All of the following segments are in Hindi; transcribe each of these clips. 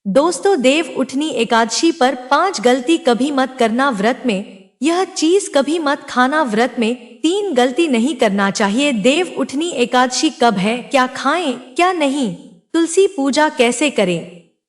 दोस्तों, देव उठनी एकादशी पर 5 गलती कभी मत करना व्रत में। यह चीज कभी मत खाना व्रत में। 3 गलती नहीं करना चाहिए। देव उठनी एकादशी कब है, क्या खाएं क्या नहीं, तुलसी पूजा कैसे करें,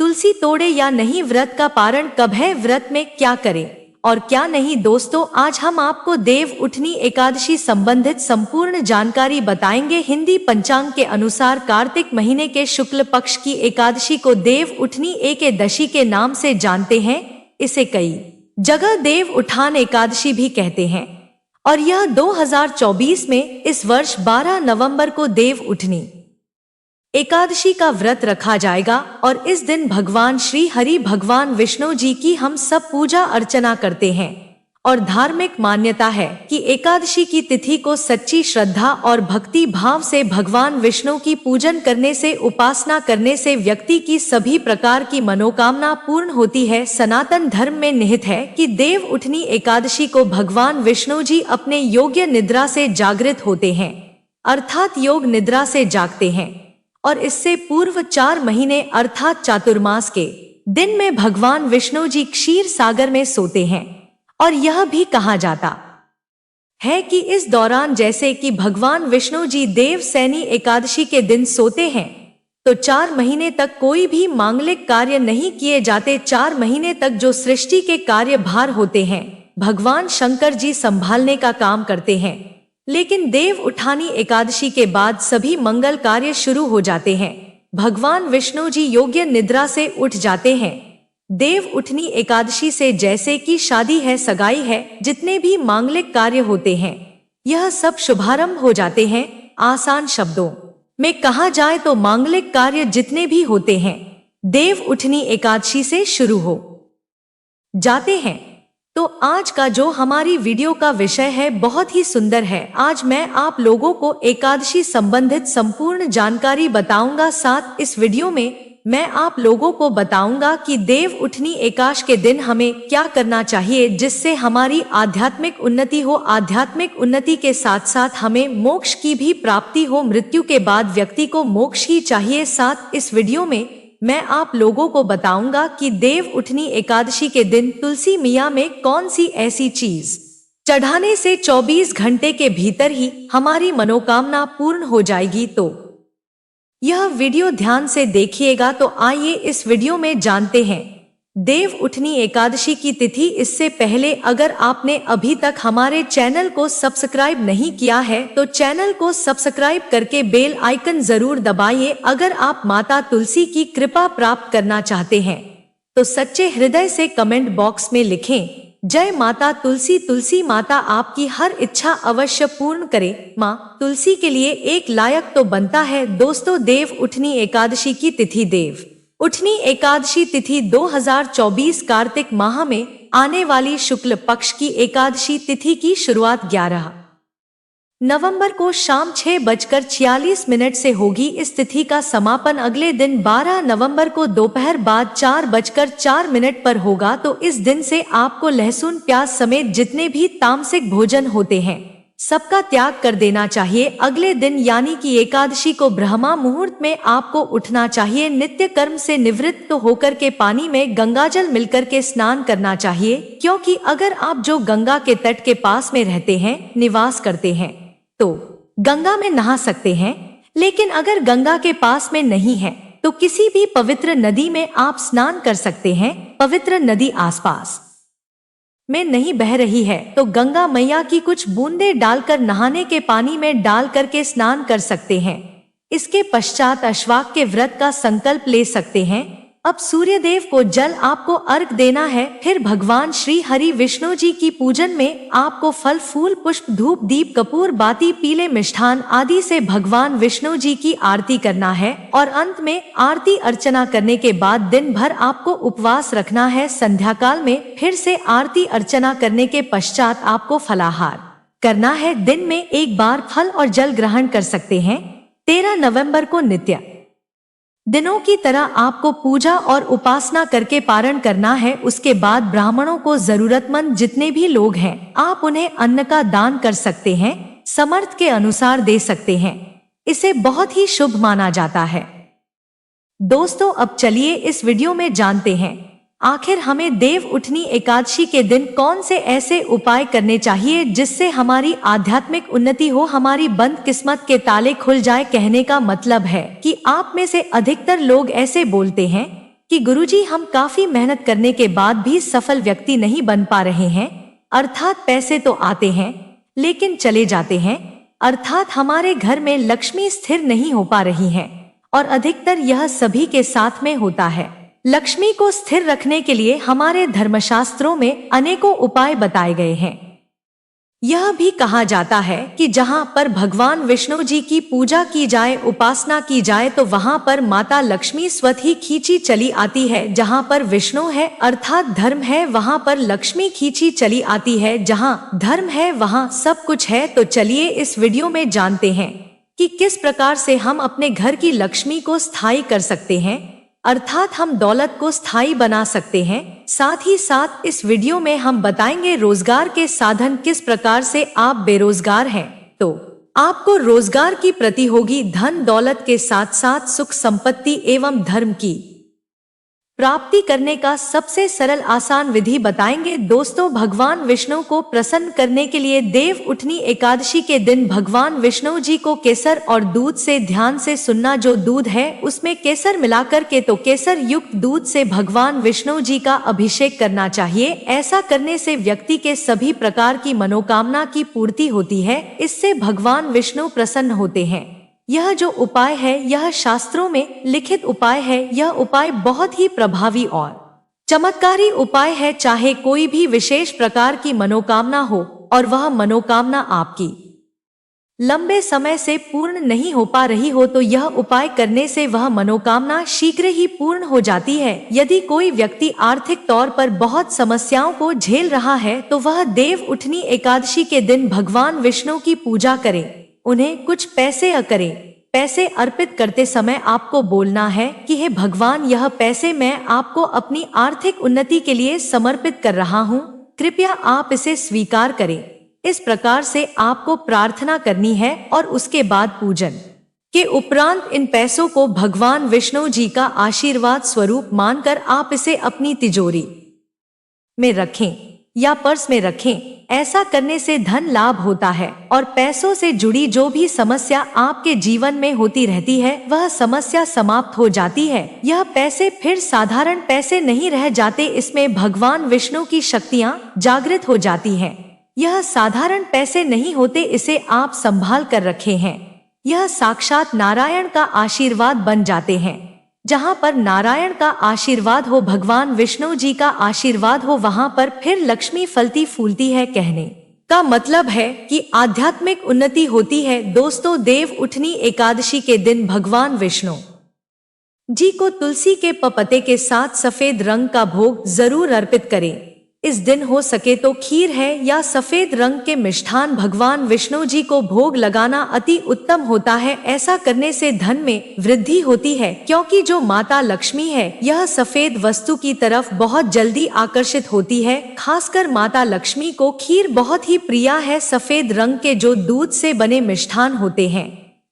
तुलसी तोड़े या नहीं, व्रत का पारण कब है, व्रत में क्या करें और क्या नहीं। दोस्तों, आज हम आपको देव उठनी एकादशी संबंधित संपूर्ण जानकारी बताएंगे। हिंदी पंचांग के अनुसार कार्तिक महीने के शुक्ल पक्ष की एकादशी को देव उठनी एकादशी के नाम से जानते हैं। इसे कई जगह देव उठान एकादशी भी कहते हैं और यह 2024 में इस वर्ष 12 नवंबर को देव उठनी एकादशी का व्रत रखा जाएगा और इस दिन भगवान श्री हरि भगवान विष्णु जी की हम सब पूजा अर्चना करते हैं और धार्मिक मान्यता है कि एकादशी की तिथि को सच्ची श्रद्धा और भक्ति भाव से भगवान विष्णु की पूजन करने से, उपासना करने से व्यक्ति की सभी प्रकार की मनोकामना पूर्ण होती है। सनातन धर्म में निहित है कि देव उठनी एकादशी को भगवान विष्णु जी अपने योग्य निद्रा से जागृत होते हैं, अर्थात योग निद्रा से जागते हैं और इससे पूर्व 4 महीने अर्थात चातुर्मास के दिन में भगवान विष्णु जी क्षीर सागर में सोते हैं। और यह भी कहा जाता है कि इस दौरान जैसे कि भगवान विष्णु जी देव सैनी एकादशी के दिन सोते हैं तो 4 महीने तक कोई भी मांगलिक कार्य नहीं किए जाते। 4 महीने तक जो सृष्टि के कार्य भार होते हैं भगवान शंकर जी संभालने का काम करते हैं, लेकिन देव उठानी एकादशी के बाद सभी मंगल कार्य शुरू हो जाते हैं। भगवान विष्णु जी योग्य निद्रा से उठ जाते हैं। देव उठनी एकादशी से जैसे कि शादी है, सगाई है, जितने भी मांगलिक कार्य होते हैं यह सब शुभारंभ हो जाते हैं। आसान शब्दों में कहा जाए तो मांगलिक कार्य जितने भी होते हैं देव उठनी एकादशी से शुरू हो जाते हैं। तो आज का जो हमारी वीडियो का विषय है बहुत ही सुंदर है। आज मैं आप लोगों को एकादशी संबंधित संपूर्ण जानकारी बताऊंगा। साथ इस वीडियो में मैं आप लोगों को बताऊंगा कि देव उठनी एकादशी के दिन हमें क्या करना चाहिए जिससे हमारी आध्यात्मिक उन्नति हो। आध्यात्मिक उन्नति के साथ साथ हमें मोक्ष की भी प्राप्ति हो। मृत्यु के बाद व्यक्ति को मोक्ष ही चाहिए। साथ इस वीडियो में मैं आप लोगों को बताऊंगा कि देव उठनी एकादशी के दिन तुलसी मैया में कौन सी ऐसी चीज चढ़ाने से 24 घंटे के भीतर ही हमारी मनोकामना पूर्ण हो जाएगी। तो यह वीडियो ध्यान से देखिएगा। तो आइए इस वीडियो में जानते हैं देव उठनी एकादशी की तिथि। इससे पहले अगर आपने अभी तक हमारे चैनल को सब्सक्राइब नहीं किया है तो चैनल को सब्सक्राइब करके बेल आइकन जरूर दबाइए। अगर आप माता तुलसी की कृपा प्राप्त करना चाहते हैं तो सच्चे हृदय से कमेंट बॉक्स में लिखें, जय माता तुलसी। तुलसी माता आपकी हर इच्छा अवश्य पूर्ण करे। माँ तुलसी के लिए एक लायक तो बनता है। दोस्तों, देव उठनी एकादशी की तिथि। देव उठनी एकादशी तिथि 2024 कार्तिक माह में आने वाली शुक्ल पक्ष की एकादशी तिथि की शुरुआत 11 नवंबर को शाम 6:46 से होगी। इस तिथि का समापन अगले दिन 12 नवंबर को दोपहर बाद 4:04 पर होगा। तो इस दिन से आपको लहसुन प्याज समेत जितने भी तामसिक भोजन होते हैं सबका त्याग कर देना चाहिए। अगले दिन यानी कि एकादशी को ब्रह्मा मुहूर्त में आपको उठना चाहिए। नित्य कर्म से निवृत्त होकर के पानी में गंगाजल मिलकर के स्नान करना चाहिए, क्योंकि अगर आप जो गंगा के तट के पास में रहते हैं, निवास करते हैं तो गंगा में नहा सकते हैं, लेकिन अगर गंगा के पास में नहीं है तो किसी भी पवित्र नदी में आप स्नान कर सकते हैं। पवित्र नदी आसपास में नहीं बह रही है तो गंगा मैया की कुछ बूंदे डालकर नहाने के पानी में डाल करके स्नान कर सकते हैं। इसके पश्चात अश्वाक के व्रत का संकल्प ले सकते हैं। अब सूर्यदेव को जल आपको अर्घ देना है। फिर भगवान श्री हरि विष्णु जी की पूजन में आपको फल फूल पुष्प धूप दीप कपूर बाती पीले मिष्ठान आदि से भगवान विष्णु जी की आरती करना है और अंत में आरती अर्चना करने के बाद दिन भर आपको उपवास रखना है। संध्या काल में फिर से आरती अर्चना करने के पश्चात आपको फलाहार करना है। दिन में एक बार फल और जल ग्रहण कर सकते हैं। 13 नवंबर को नित्य दिनों की तरह आपको पूजा और उपासना करके पारण करना है। उसके बाद ब्राह्मणों को जरूरतमंद जितने भी लोग हैं आप उन्हें अन्न का दान कर सकते हैं, समर्थ के अनुसार दे सकते हैं। इसे बहुत ही शुभ माना जाता है। दोस्तों अब चलिए इस वीडियो में जानते हैं आखिर हमें देव उठनी एकादशी के दिन कौन से ऐसे उपाय करने चाहिए जिससे हमारी आध्यात्मिक उन्नति हो, हमारी बंद किस्मत के ताले खुल जाए। कहने का मतलब है कि आप में से अधिकतर लोग ऐसे बोलते हैं कि गुरुजी हम काफी मेहनत करने के बाद भी सफल व्यक्ति नहीं बन पा रहे हैं, अर्थात पैसे तो आते हैं लेकिन चले जाते हैं, अर्थात हमारे घर में लक्ष्मी स्थिर नहीं हो पा रही है। और अधिकतर यह सभी के साथ में होता है। लक्ष्मी को स्थिर रखने के लिए हमारे धर्मशास्त्रों में अनेकों उपाय बताए गए हैं। यह भी कहा जाता है कि जहाँ पर भगवान विष्णु जी की पूजा की जाए, उपासना की जाए, तो वहाँ पर माता लक्ष्मी स्वतः ही खींची चली आती है। जहाँ पर विष्णु है अर्थात धर्म है, वहाँ पर लक्ष्मी खींची चली आती है। जहाँ धर्म है वहाँ सब कुछ है। तो चलिए इस वीडियो में जानते हैं कि किस प्रकार से हम अपने घर की लक्ष्मी को स्थायी कर सकते हैं, अर्थात हम दौलत को स्थायी बना सकते हैं। साथ ही साथ इस वीडियो में हम बताएंगे रोजगार के साधन, किस प्रकार से आप बेरोजगार हैं तो आपको रोजगार की प्राप्ति होगी। धन दौलत के साथ साथ सुख संपत्ति एवं धर्म की प्राप्ति करने का सबसे सरल आसान विधि बताएंगे। दोस्तों भगवान विष्णु को प्रसन्न करने के लिए देव उठनी एकादशी के दिन भगवान विष्णु जी को केसर और दूध से, ध्यान से सुनना, जो दूध है उसमें केसर मिलाकर के, तो केसर युक्त दूध से भगवान विष्णु जी का अभिषेक करना चाहिए। ऐसा करने से व्यक्ति के सभी प्रकार की मनोकामना की पूर्ति होती है। इससे भगवान विष्णु प्रसन्न होते हैं। यह जो उपाय है यह शास्त्रों में लिखित उपाय है। यह उपाय बहुत ही प्रभावी और चमत्कारी उपाय है। चाहे कोई भी विशेष प्रकार की मनोकामना हो और वह मनोकामना आपकी लंबे समय से पूर्ण नहीं हो पा रही हो, तो यह उपाय करने से वह मनोकामना शीघ्र ही पूर्ण हो जाती है। यदि कोई व्यक्ति आर्थिक तौर पर बहुत समस्याओं को झेल रहा है तो वह देव उठनी एकादशी के दिन भगवान विष्णु की पूजा करे, उन्हें कुछ पैसे करें। पैसे अर्पित करते समय आपको बोलना है कि हे भगवान, यह पैसे मैं आपको अपनी आर्थिक उन्नति के लिए समर्पित कर रहा हूँ, कृपया आप इसे स्वीकार करें। इस प्रकार से आपको प्रार्थना करनी है और उसके बाद पूजन के उपरांत इन पैसों को भगवान विष्णु जी का आशीर्वाद स्वरूप मानकर आप इसे अपनी तिजोरी में रखें या पर्स में रखें। ऐसा करने से धन लाभ होता है और पैसों से जुड़ी जो भी समस्या आपके जीवन में होती रहती है वह समस्या समाप्त हो जाती है। यह पैसे फिर साधारण पैसे नहीं रह जाते, इसमें भगवान विष्णु की शक्तियाँ जागृत हो जाती हैं। यह साधारण पैसे नहीं होते, इसे आप संभाल कर रखे हैं। यह साक्षात नारायण का आशीर्वाद बन जाते हैं। जहाँ पर नारायण का आशीर्वाद हो, भगवान विष्णु जी का आशीर्वाद हो, वहाँ पर फिर लक्ष्मी फलती फूलती है। कहने का मतलब है कि आध्यात्मिक उन्नति होती है। दोस्तों देव उठनी एकादशी के दिन भगवान विष्णु जी को तुलसी के पत्ते के साथ सफेद रंग का भोग जरूर अर्पित करें। इस दिन हो सके तो खीर है या सफेद रंग के मिष्ठान भगवान विष्णु जी को भोग लगाना अति उत्तम होता है। ऐसा करने से धन में वृद्धि होती है, क्योंकि जो माता लक्ष्मी है यह सफेद वस्तु की तरफ बहुत जल्दी आकर्षित होती है। खासकर माता लक्ष्मी को खीर बहुत ही प्रिय है। सफेद रंग के जो दूध से बने मिष्ठान होते हैं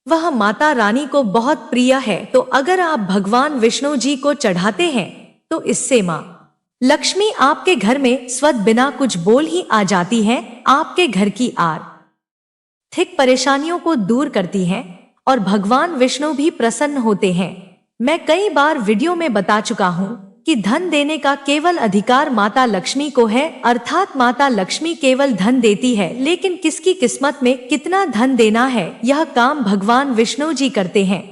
वह माता रानी को बहुत प्रिय है। तो अगर आप भगवान विष्णु जी को चढ़ाते हैं तो इससे माँ लक्ष्मी आपके घर में स्वतः बिना कुछ बोल ही आ जाती हैं, आपके घर की आर्थिक परेशानियों को दूर करती हैं और भगवान विष्णु भी प्रसन्न होते हैं। मैं कई बार वीडियो में बता चुका हूँ कि धन देने का केवल अधिकार माता लक्ष्मी को है, अर्थात माता लक्ष्मी केवल धन देती है, लेकिन किसकी किस्मत में कितना धन देना है यह काम भगवान विष्णु जी करते हैं।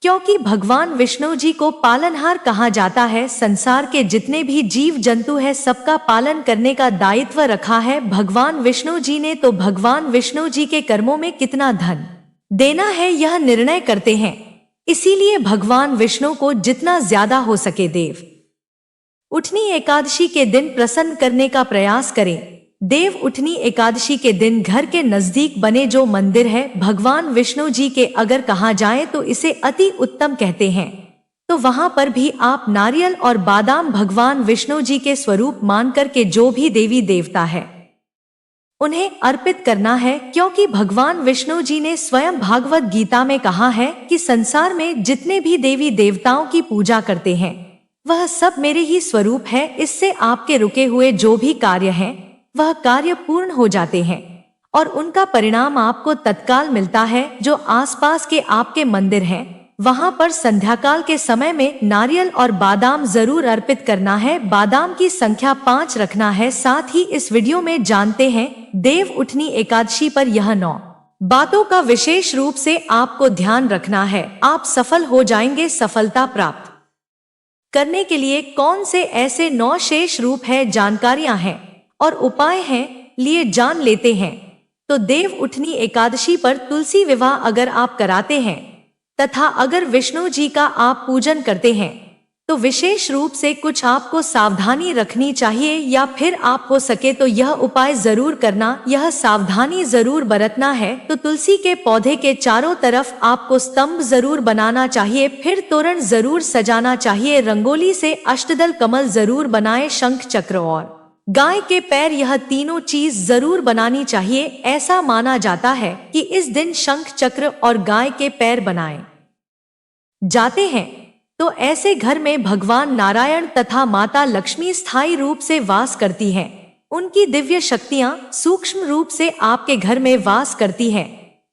क्योंकि भगवान विष्णु जी को पालनहार कहा जाता है। संसार के जितने भी जीव जंतु है सबका पालन करने का दायित्व रखा है भगवान विष्णु जी ने। तो भगवान विष्णु जी के कर्मों में कितना धन देना है यह निर्णय करते हैं। इसीलिए भगवान विष्णु को जितना ज्यादा हो सके देव उठनी एकादशी के दिन प्रसन्न करने का प्रयास करें। देव उठनी एकादशी के दिन घर के नजदीक बने जो मंदिर है भगवान विष्णु जी के, अगर कहा जाए तो इसे अति उत्तम कहते हैं, तो वहां पर भी आप नारियल और बादाम भगवान विष्णु जी के स्वरूप मानकर के जो भी देवी देवता है उन्हें अर्पित करना है, क्योंकि भगवान विष्णु जी ने स्वयं भागवत गीता में कहा है कि संसार में जितने भी देवी देवताओं की पूजा करते हैं वह सब मेरे ही स्वरूप है। इससे आपके रुके हुए जो भी कार्य हैं वह कार्य पूर्ण हो जाते हैं और उनका परिणाम आपको तत्काल मिलता है। जो आसपास के आपके मंदिर हैं वहां पर संध्याकाल के समय में नारियल और बादाम जरूर अर्पित करना है। बादाम की संख्या 5 रखना है। साथ ही इस वीडियो में जानते हैं देव उठनी एकादशी पर यह 9 बातों का विशेष रूप से आपको ध्यान रखना है। आप सफल हो जाएंगे। सफलता प्राप्त करने के लिए कौन से ऐसे 9 शेष रूप है, जानकारियां हैं और उपाय हैं, लिए जान लेते हैं। तो देव उठनी एकादशी पर तुलसी विवाह अगर आप कराते हैं तथा अगर विष्णु जी का आप पूजन करते हैं तो विशेष रूप से कुछ आपको सावधानी रखनी चाहिए, या फिर आप हो सके तो यह उपाय जरूर करना। यह सावधानी जरूर बरतना है। तो तुलसी के पौधे के चारों तरफ आपको स्तंभ जरूर बनाना चाहिए, फिर तोरण जरूर सजाना चाहिए। रंगोली से अष्टदल कमल जरूर बनाए, शंख चक्र और गाय के पैर, यह तीनों चीज जरूर बनानी चाहिए। ऐसा माना जाता है कि इस दिन शंख चक्र और गाय के पैर बनाए जाते हैं तो ऐसे घर में भगवान नारायण तथा माता लक्ष्मी स्थायी रूप से वास करती हैं। उनकी दिव्य शक्तियां सूक्ष्म रूप से आपके घर में वास करती हैं।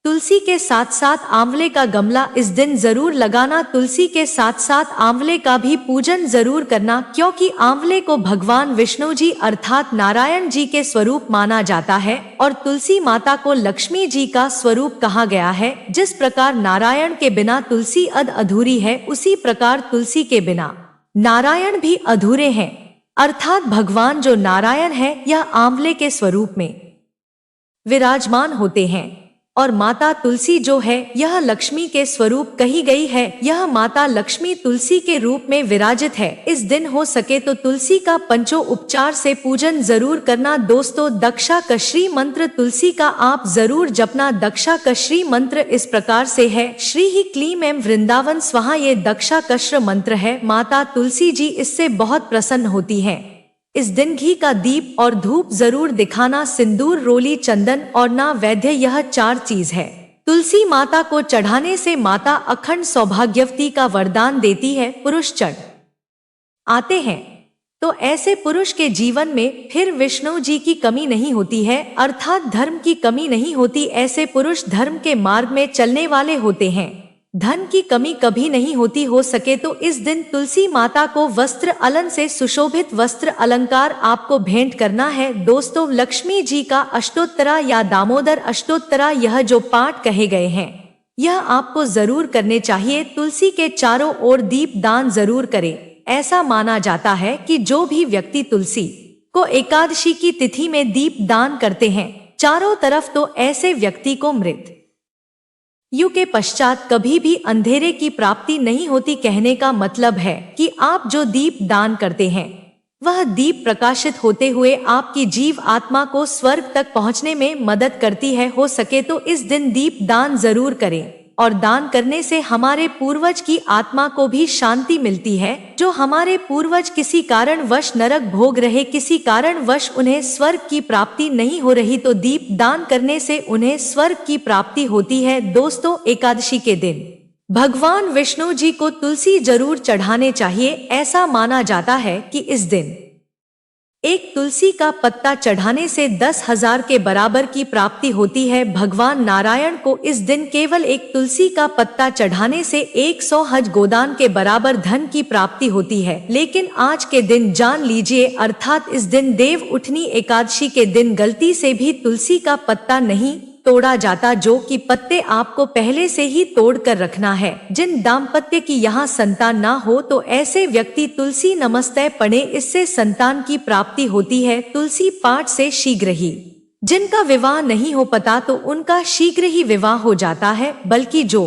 तुलसी के साथ साथ आंवले का गमला इस दिन जरूर लगाना। तुलसी के साथ साथ आंवले का भी पूजन जरूर करना, क्योंकि आंवले को भगवान विष्णु जी अर्थात नारायण जी के स्वरूप माना जाता है और तुलसी माता को लक्ष्मी जी का स्वरूप कहा गया है। जिस प्रकार नारायण के बिना तुलसी अधूरी है, उसी प्रकार तुलसी के बिना नारायण भी अधूरे हैं। अर्थात भगवान जो नारायण है यह आंवले के स्वरूप में विराजमान होते हैं और माता तुलसी जो है यह लक्ष्मी के स्वरूप कही गई है। यह माता लक्ष्मी तुलसी के रूप में विराजित है। इस दिन हो सके तो तुलसी का पंचो उपचार से पूजन जरूर करना। दोस्तों, दक्षा कश्री मंत्र तुलसी का आप जरूर जपना। दक्षा कश्री मंत्र इस प्रकार से है, श्री ही क्लीम एम वृंदावन स्वाहा। ये दक्षा कश्र मंत्र है। माता तुलसी जी इससे बहुत प्रसन्न होती है। इस दिन घी का दीप और धूप जरूर दिखाना। सिंदूर, रोली, चंदन और ना वैद्य, यह 4 चीज है। तुलसी माता को चढ़ाने से माता अखंड सौभाग्यवती का वरदान देती है। पुरुष चढ़ आते हैं तो ऐसे पुरुष के जीवन में फिर विष्णु जी की कमी नहीं होती है, अर्थात धर्म की कमी नहीं होती। ऐसे पुरुष धर्म के मार्ग में चलने वाले होते हैं। धन की कमी कभी नहीं होती। हो सके तो इस दिन तुलसी माता को वस्त्र अलन से सुशोभित वस्त्र अलंकार आपको भेंट करना है। दोस्तों, लक्ष्मी जी का अष्टोत्तरा या दामोदर अष्टोत्तरा, यह जो पाठ कहे गए हैं यह आपको जरूर करने चाहिए। तुलसी के चारों ओर दीप दान जरूर करें। ऐसा माना जाता है कि जो भी व्यक्ति तुलसी को एकादशी की तिथि में दीप दान करते हैं चारों तरफ, तो ऐसे व्यक्ति को मृत्यु के पश्चात कभी भी अंधेरे की प्राप्ति नहीं होती। कहने का मतलब है कि आप जो दीप दान करते हैं वह दीप प्रकाशित होते हुए आपकी जीव आत्मा को स्वर्ग तक पहुंचने में मदद करती है। हो सके तो इस दिन दीप दान जरूर करें और दान करने से हमारे पूर्वज की आत्मा को भी शांति मिलती है। जो हमारे पूर्वज किसी कारणवश नरक भोग रहे, किसी कारणवश उन्हें स्वर्ग की प्राप्ति नहीं हो रही, तो दीप दान करने से उन्हें स्वर्ग की प्राप्ति होती है। दोस्तों, एकादशी के दिन भगवान विष्णु जी को तुलसी जरूर चढ़ाने चाहिए। ऐसा माना जाता है कि इस दिन एक तुलसी का पत्ता चढ़ाने से 10,000 के बराबर की प्राप्ति होती है। भगवान नारायण को इस दिन केवल एक तुलसी का पत्ता चढ़ाने से 100 हज गोदान के बराबर धन की प्राप्ति होती है। लेकिन आज के दिन जान लीजिए, अर्थात इस दिन देव उठनी एकादशी के दिन गलती से भी तुलसी का पत्ता नहीं तोड़ा जाता, जो कि पत्ते आपको पहले से ही तोड़ कर रखना है। जिन दाम्पत्य की यहाँ संतान ना हो तो ऐसे व्यक्ति तुलसी नमस्ते पढ़े, इससे संतान की प्राप्ति होती है। तुलसी पाठ से शीघ्र ही जिनका विवाह नहीं हो पाता तो उनका शीघ्र ही विवाह हो जाता है, बल्कि जो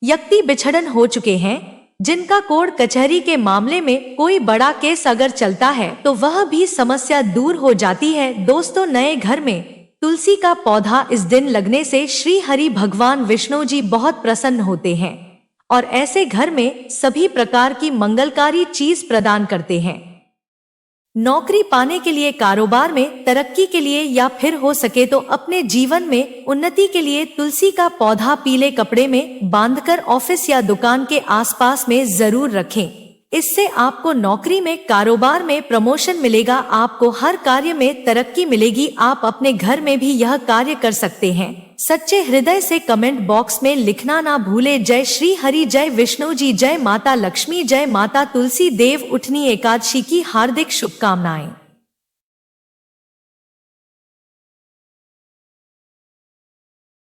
व्यक्ति बिछड़न हो चुके हैं, जिनका कोर्ट कचहरी के मामले में कोई बड़ा केस अगर चलता है तो वह भी समस्या दूर हो जाती है। दोस्तों, नए घर में तुलसी का पौधा इस दिन लगने से श्री हरि भगवान विष्णु जी बहुत प्रसन्न होते हैं और ऐसे घर में सभी प्रकार की मंगलकारी चीज प्रदान करते हैं। नौकरी पाने के लिए, कारोबार में तरक्की के लिए या फिर हो सके तो अपने जीवन में उन्नति के लिए तुलसी का पौधा पीले कपड़े में बांधकर ऑफिस या दुकान के आसपास में जरूर रखें। इससे आपको नौकरी में, कारोबार में प्रमोशन मिलेगा, आपको हर कार्य में तरक्की मिलेगी। आप अपने घर में भी यह कार्य कर सकते हैं। सच्चे हृदय से कमेंट बॉक्स में लिखना ना भूले। जय श्री हरि, जय विष्णु जी, जय माता लक्ष्मी, जय माता तुलसी। देव उठनी एकादशी की हार्दिक शुभकामनाएं।